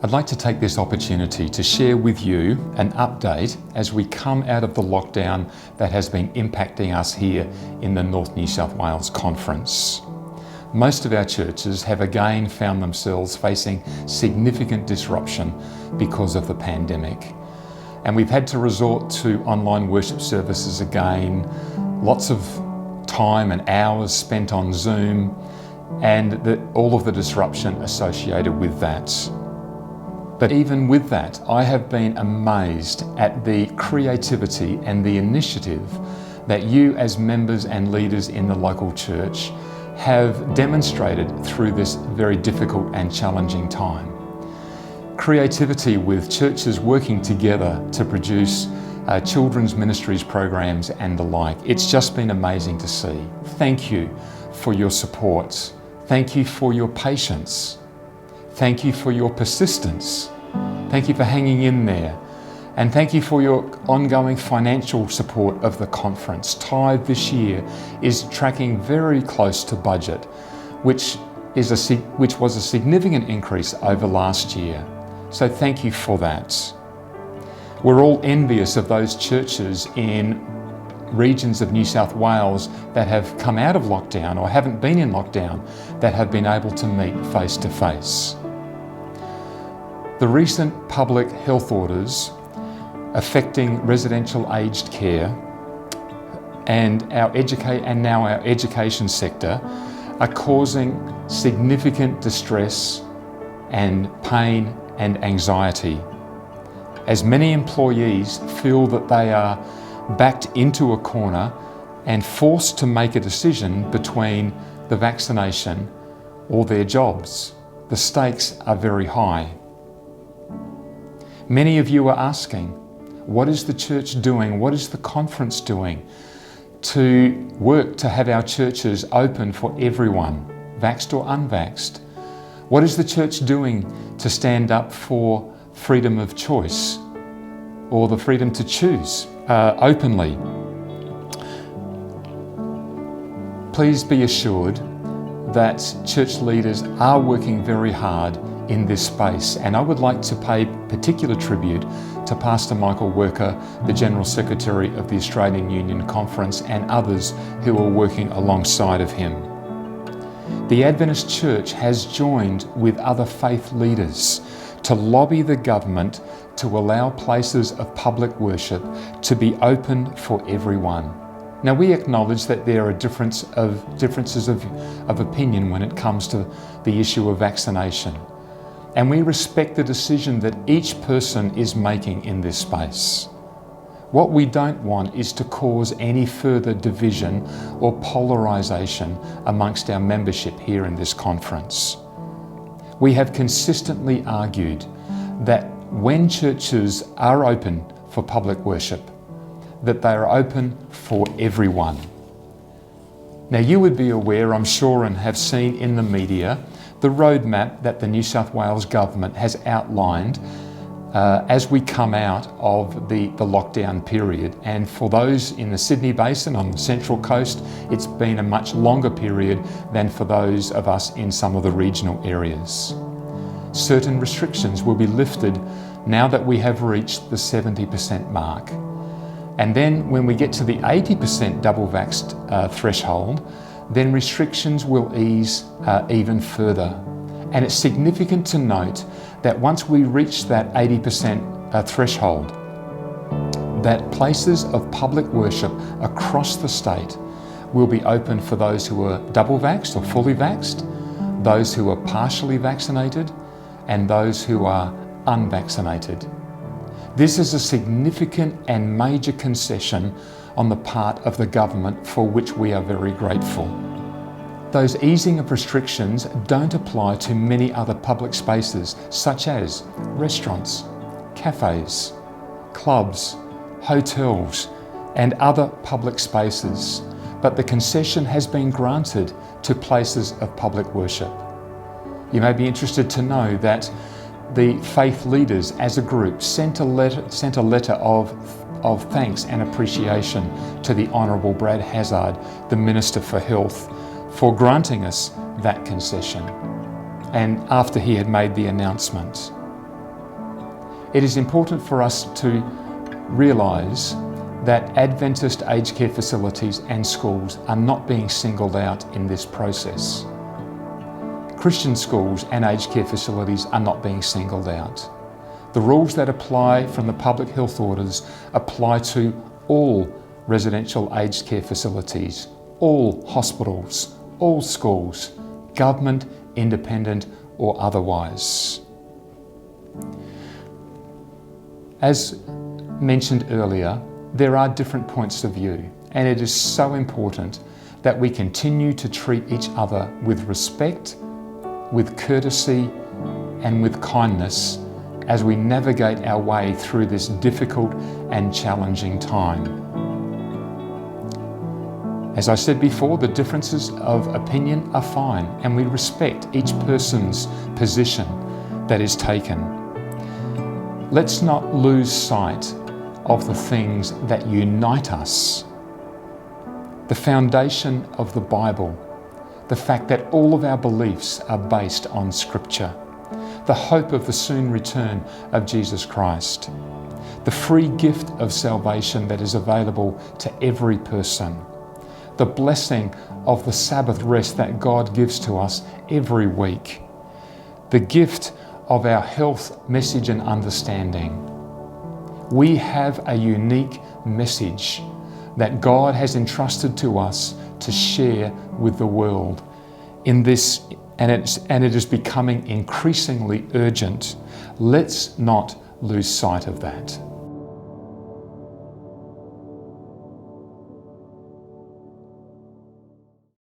I'd like to take this opportunity to share with you an update as we come out of the lockdown that has been impacting us here in the North New South Wales Conference. Most of our churches have again found themselves facing significant disruption because of the pandemic. And we've had to resort to online worship services again, lots of time and hours spent on Zoom, and all of the disruption associated with that. But even with that, I have been amazed at the creativity and the initiative that you as members and leaders in the local church have demonstrated through this very difficult and challenging time. Creativity with churches working together to produce children's ministries programs and the like. It's just been amazing to see. Thank you for your support. Thank you for your patience. Thank you for your persistence. Thank you for hanging in there. And thank you for your ongoing financial support of the conference. Tithe this year is tracking very close to budget, which was a significant increase over last year. So thank you for that. We're all envious of those churches in regions of New South Wales that have come out of lockdown or haven't been in lockdown that have been able to meet face to face. The recent public health orders affecting residential aged care and now our education sector are causing significant distress and pain and anxiety, as many employees feel that they are backed into a corner and forced to make a decision between the vaccination or their jobs. The stakes are very high. Many of you are asking, what is the church doing? What is the conference doing to work to have our churches open for everyone, vaxxed or unvaxxed? What is the church doing to stand up for freedom of choice or the freedom to choose openly? Please be assured that church leaders are working very hard in this space, and I would like to pay particular tribute to Pastor Michael Worker, the General Secretary of the Australian Union Conference, and others who are working alongside of him. The Adventist Church has joined with other faith leaders to lobby the government to allow places of public worship to be open for everyone. Now, we acknowledge that there are differences of opinion when it comes to the issue of vaccination. And we respect the decision that each person is making in this space. What we don't want is to cause any further division or polarisation amongst our membership here in this conference. We have consistently argued that when churches are open for public worship, that they are open for everyone. Now, you would be aware, I'm sure, and have seen in the media, the roadmap that the New South Wales government has outlined as we come out of the lockdown period. And for those in the Sydney Basin on the Central Coast, it's been a much longer period than for those of us in some of the regional areas. Certain restrictions will be lifted now that we have reached the 70% mark. And then when we get to the 80% double vaxxed threshold, then restrictions will ease even further. And it's significant to note that once we reach that 80% threshold, that places of public worship across the state will be open for those who are double vaxxed or fully vaxxed, those who are partially vaccinated, and those who are unvaccinated. This is a significant and major concession on the part of the government, for which we are very grateful. Those easing of restrictions don't apply to many other public spaces, such as restaurants, cafes, clubs, hotels, and other public spaces, but the concession has been granted to places of public worship. You may be interested to know that the faith leaders as a group sent a letter of thanks and appreciation to the Honourable Brad Hazzard, the Minister for Health, for granting us that concession, and after he had made the announcement. It is important for us to realise that Adventist aged care facilities and schools are not being singled out in this process. Christian schools and aged care facilities are not being singled out. The rules that apply from the public health orders apply to all residential aged care facilities, all hospitals, all schools, government, independent or otherwise. As mentioned earlier, there are different points of view, and it is so important that we continue to treat each other with respect, with courtesy and with kindness as we navigate our way through this difficult and challenging time. As I said before, the differences of opinion are fine, and we respect each person's position that is taken. Let's not lose sight of the things that unite us. The foundation of the Bible, the fact that all of our beliefs are based on Scripture, the hope of the soon return of Jesus Christ, the free gift of salvation that is available to every person, the blessing of the Sabbath rest that God gives to us every week, the gift of our health, message and understanding. We have a unique message that God has entrusted to us to share with the world in this, and it is becoming increasingly urgent. Let's not lose sight of that.